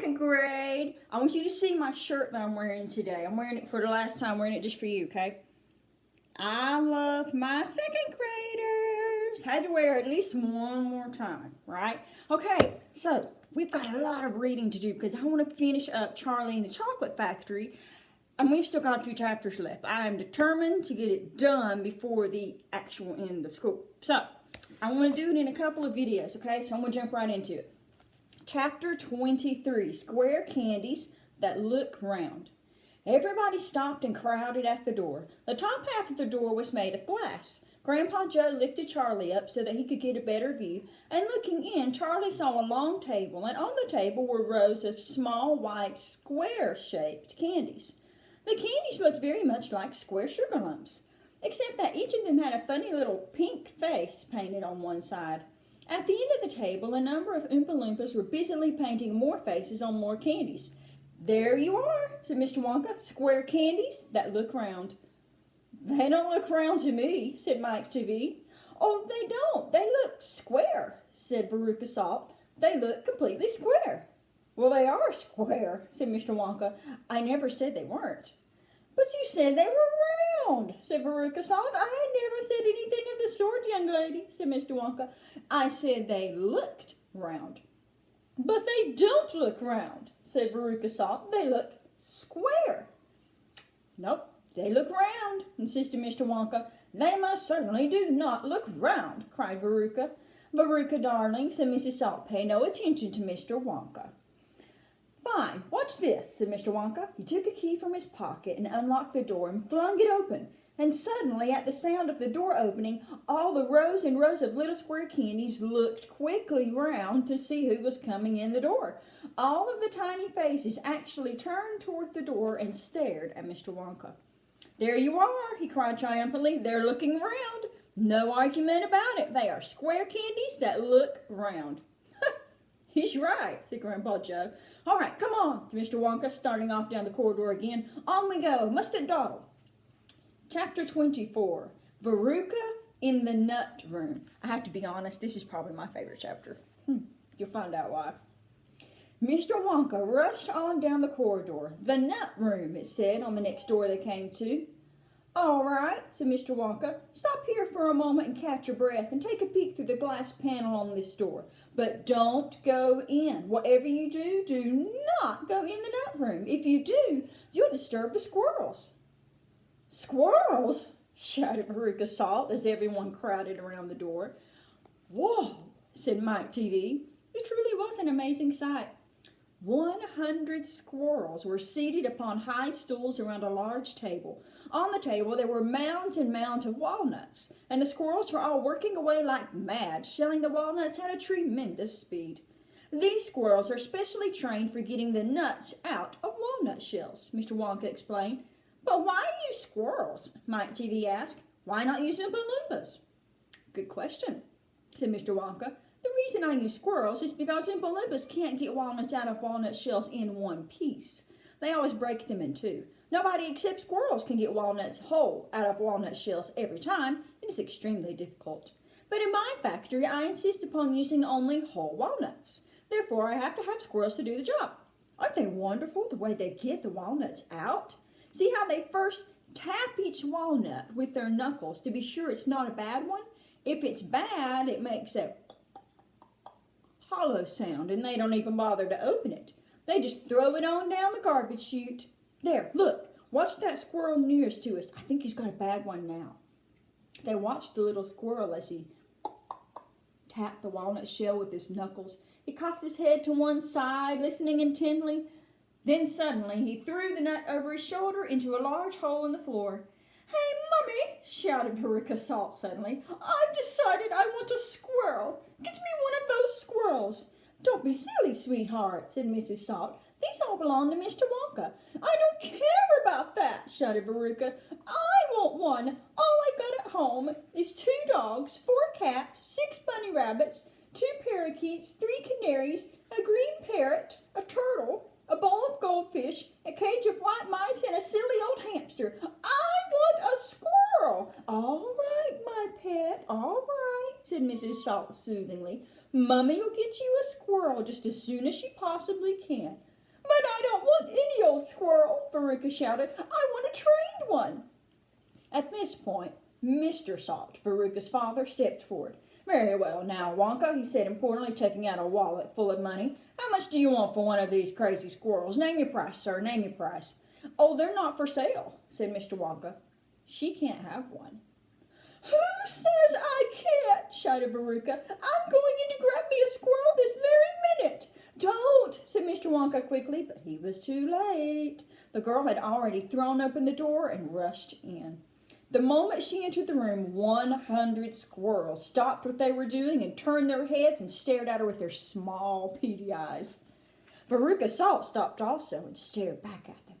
second grade. I want you to see my shirt that I'm wearing today. I'm wearing it for the last time, wearing it just for you, okay? I love my second graders. Had to wear it at least one more time, right? Okay, so we've got a lot of reading to do because I want to finish up Charlie and the Chocolate Factory. And we've still got a few chapters left. I am determined to get it done before the actual end of school. So, I want to do it in a couple of videos, okay? So I'm going to jump right into it. Chapter 23, Square Candies That Look Round. Everybody stopped and crowded at the door. The top half of the door was made of glass. Grandpa Joe lifted Charlie up so that he could get a better view, and looking in, Charlie saw a long table, and on the table were rows of small, white, square-shaped candies. The candies looked very much like square sugar lumps, except that each of them had a funny little pink face painted on one side. At the end of the table, a number of Oompa Loompas were busily painting more faces on more candies. "There you are," said Mr. Wonka, "square candies that look round." "They don't look round to me," said Mike TV. "Oh, they don't. They look square," said Veruca Salt. "They look completely square." "Well, they are square," said Mr. Wonka. "I never said they weren't." "But you said they were round," said Veruca Salt. "I never said anything of the sort, young lady," said Mr. Wonka. "I said they looked round." "But they don't look round," said Veruca Salt. "They look square." "Nope, they look round," insisted Mr. Wonka. "They most certainly do not look round," cried Veruca. "Veruca, darling," said Mrs. Salt, "pay no attention to Mr. Wonka." "Fine, watch this," said Mr. Wonka. He took a key from his pocket and unlocked the door and flung it open. And suddenly, at the sound of the door opening, all the rows and rows of little square candies looked quickly round to see who was coming in the door. All of the tiny faces actually turned toward the door and stared at Mr. Wonka. "There you are," he cried triumphantly. "They're looking round. No argument about it. They are square candies that look round." "He's right," said Grandpa Joe. "All right, come on," to Mr. Wonka, starting off down the corridor again. "On we go. Mustn't dawdle." Chapter 24, Veruca in the Nut Room. I have to be honest, this is probably my favorite chapter. You'll find out why. Mr. Wonka rushed on down the corridor. "The Nut Room," it said on the next door they came to. "All right," said Mr. Wonka. "Stop here for a moment and catch your breath and take a peek through the glass panel on this door. But don't go in. Whatever you do, do not go in the nut room. If you do, you'll disturb the squirrels." "Squirrels?" shouted Veruca Salt as everyone crowded around the door. "Whoa," said Mike TV. It truly was an amazing sight. 100 squirrels were seated upon high stools around a large table. On the table there were mounds and mounds of walnuts, and the squirrels were all working away like mad, shelling the walnuts at a tremendous speed. "These squirrels are specially trained for getting the nuts out of walnut shells," Mr. Wonka explained. "But why use squirrels?" Mike TV asked. "Why not use Oompa Loompas?" "Good question," said Mr. Wonka. "The reason I use squirrels is because Oompa Loompas can't get walnuts out of walnut shells in one piece. They always break them in two. Nobody except squirrels can get walnuts whole out of walnut shells every time. It is extremely difficult. But in my factory, I insist upon using only whole walnuts. Therefore, I have to have squirrels to do the job. Aren't they wonderful, the way they get the walnuts out? See how they first tap each walnut with their knuckles to be sure it's not a bad one? If it's bad, it makes a hollow sound, and they don't even bother to open it. They just throw it on down the garbage chute. There, look, watch that squirrel nearest to us. I think he's got a bad one now." They watched the little squirrel as he tapped the walnut shell with his knuckles. He cocked his head to one side, listening intently. Then suddenly he threw the nut over his shoulder into a large hole in the floor. "Hey, Mummy," shouted Veruca Salt suddenly. "I've decided I want a squirrel. Get me one of those squirrels." "Don't be silly, sweetheart," said Mrs. Salt. "These all belong to Mr. Wonka." "I don't care about that," shouted Veruca. "I want one. All I got at home is 2 dogs, 4 cats, 6 bunny rabbits, 2 parakeets, 3 canaries, a green parrot, a turtle, a bowl of goldfish, a cage of white mice, and a silly old hamster. I want a squirrel." "All right, my pet, all right," said Mrs. Salt soothingly. "Mummy will get you a squirrel just as soon as she possibly can. I don't want any old squirrel, Veruca shouted. I want a trained one. At this point, Mr. Salt, Veruca's father, stepped forward. Very well, now, Wonka, he said importantly, taking out a wallet full of money. How much do you want for one of these crazy squirrels? Name your price, sir, name your price. Oh, they're not for sale, said Mr. Wonka. She can't have one. Who says I can't? Shouted Veruca. I'm going in to grab me a squirrel this very minute. Don't, said Mr. Wonka quickly, but he was too late. The girl had already thrown open the door and rushed in. The moment she entered the room, 100 squirrels stopped what they were doing and turned their heads and stared at her with their small, beady eyes. Veruca Salt stopped also and stared back at them.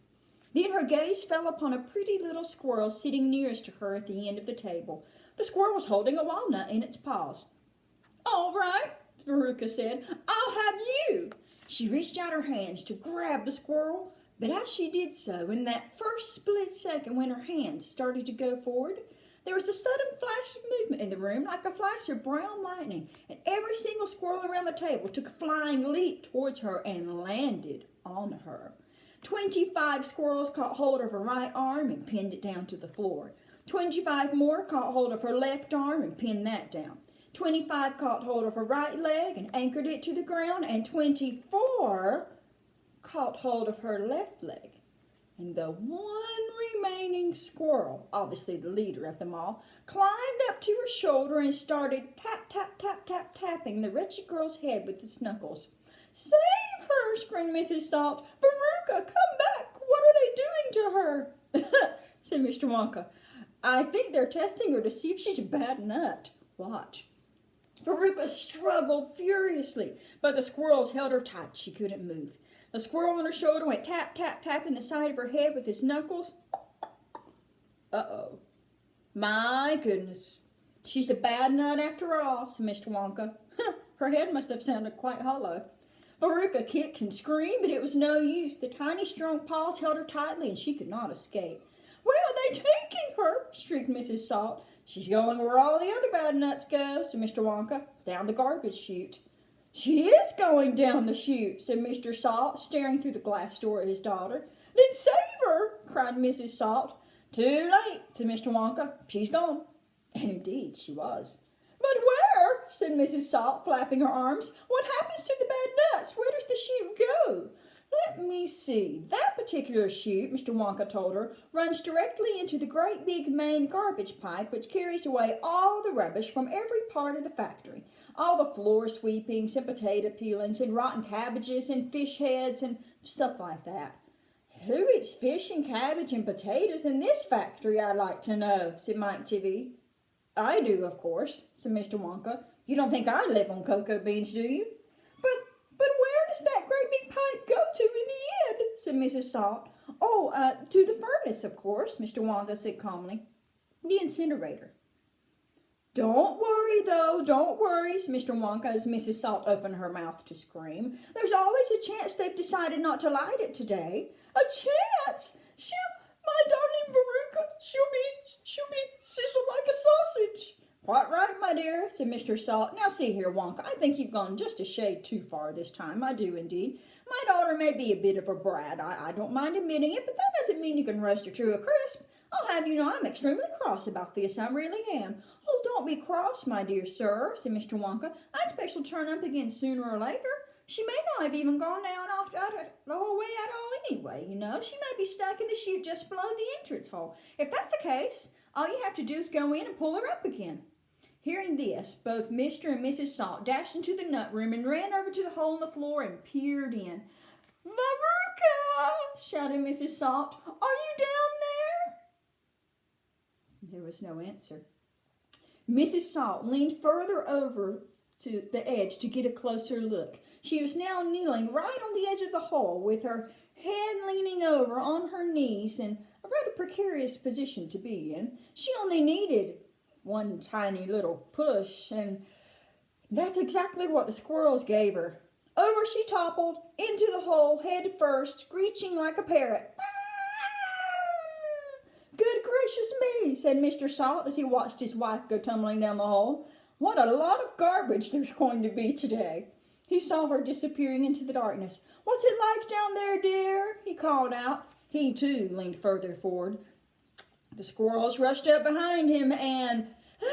Then her gaze fell upon a pretty little squirrel sitting nearest to her at the end of the table. The squirrel was holding a walnut in its paws. All right, Veruca said, I'll have you. She reached out her hands to grab the squirrel, but as she did so, in that first split second when her hands started to go forward, there was a sudden flash of movement in the room like a flash of brown lightning, and every single squirrel around the table took a flying leap towards her and landed on her. 25 squirrels caught hold of her right arm and pinned it down to the floor. 25 more caught hold of her left arm and pinned that down. 25 caught hold of her right leg and anchored it to the ground, and 24 caught hold of her left leg. And the one remaining squirrel, obviously the leader of them all, climbed up to her shoulder and started tap, tap, tap, tap, tapping the wretched girl's head with his knuckles. Save her, screamed Mrs. Salt. Veruca, come back. What are they doing to her? Said Mr. Wonka. I think they're testing her to see if she's a bad nut. Watch. Veruca struggled furiously, but the squirrels held her tight. She couldn't move. The squirrel on her shoulder went tap, tap, tapping the side of her head with his knuckles. Uh-oh. My goodness. She's a bad nut after all, said Mr. Wonka. Her head must have sounded quite hollow. Veruca kicked and screamed, but it was no use. The tiny, strong paws held her tightly, and she could not escape. Where are they taking her? Shrieked Mrs. Salt. She's going where all the other bad nuts go, said Mr. Wonka. Down the garbage chute. She is going down the chute, said Mr. Salt, staring through the glass door at his daughter. Then save her, cried Mrs. Salt. Too late, said Mr. Wonka. She's gone. And indeed she was. But where? Said Mrs. Salt, flapping her arms. What happens to the bad nuts? Where does the chute go? Let me see. That particular chute, Mr. Wonka told her, runs directly into the great big main garbage pipe which carries away all the rubbish from every part of the factory. All the floor sweepings and potato peelings and rotten cabbages and fish heads and stuff like that. Who eats fish and cabbage and potatoes in this factory, I'd like to know, said Mike Chivvy. I do, of course, said Mr. Wonka. You don't think I live on cocoa beans, do you? But where does that great big pipe go to in the end? Said Mrs. Salt. Oh, to the furnace, of course, Mr. Wonka said calmly. The incinerator. Don't worry, though, don't worry, said Mr. Wonka as Mrs. Salt opened her mouth to scream. There's always a chance they've decided not to light it today. A chance? My darling Veruca, she'll be sizzled like a sausage. Quite right, my dear, said Mr. Salt. Now see here, Wonka, I think you've gone just a shade too far this time. I do indeed. My daughter may be a bit of a brat. I don't mind admitting it, but that doesn't mean you can roast her to a crisp. I'll have you know I'm extremely cross about this. I really am. Oh, don't be cross, my dear sir, said Mr. Wonka. I expect she'll turn up again sooner or later. She may not have even gone down the whole way at all anyway, you know. She may be stuck in the chute just below the entrance hole. If that's the case, all you have to do is go in and pull her up again. Hearing this, both Mr. and Mrs. Salt dashed into the nut room and ran over to the hole in the floor and peered in. Veruca! Shouted Mrs. Salt. Are you down there? There was no answer. Mrs. Salt leaned further over to the edge to get a closer look. She was now kneeling right on the edge of the hole with her head leaning over on her knees in a rather precarious position to be in. She only needed one tiny little push, and that's exactly what the squirrels gave her. Over she toppled into the hole head first, screeching like a parrot. Good gracious me, said Mr. Salt as he watched his wife go tumbling down the hole. What a lot of garbage there's going to be today. He saw her disappearing into the darkness. "What's it like down there, dear?" he called out. He, too, leaned further forward. The squirrels rushed up behind him and, "Help!"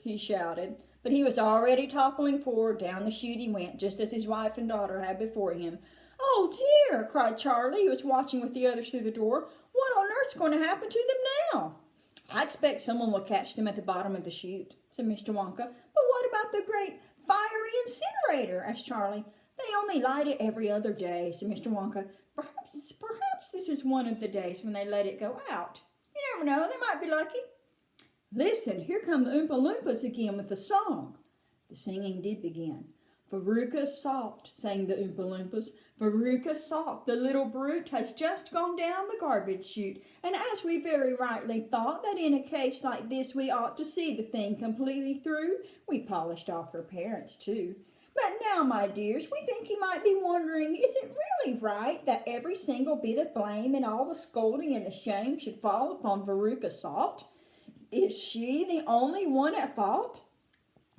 he shouted. But he was already toppling forward. Down the chute he went, just as his wife and daughter had before him. "Oh, dear!" cried Charlie, who was watching with the others through the door. "What on earth's going to happen to them now?" "I expect someone will catch them at the bottom of the chute," said Mr. Wonka. "But what about the great fiery incinerator?" asked Charlie. "They only light it every other day," said Mr. Wonka. Perhaps this is one of the days when they let it go out. You never know, they might be lucky." "Listen, here come the Oompa Loompas again with the song." The singing did begin. "Veruca Salt," sang the Oompa Loompas. "Veruca Salt, the little brute, has just gone down the garbage chute. And as we very rightly thought that in a case like this we ought to see the thing completely through, we polished off her parents too. But now, my dears, we think you might be wondering, is it really right that every single bit of blame and all the scolding and the shame should fall upon Veruca Salt? Is she the only one at fault?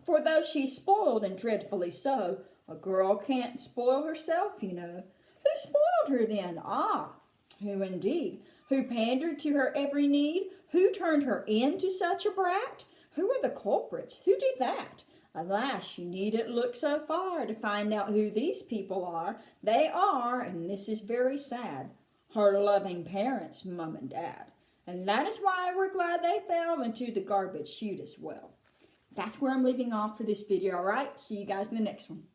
For though she's spoiled, and dreadfully so, a girl can't spoil herself, you know. Who spoiled her then? Ah, who indeed? Who pandered to her every need? Who turned her into such a brat? Who are the culprits? Who did that? Alas, you needn't look so far to find out who these people are. They are, and this is very sad, her loving parents, Mum and Dad. And that is why we're glad they fell into the garbage chute as well. That's where I'm leaving off for this video, all right? See you guys in the next one.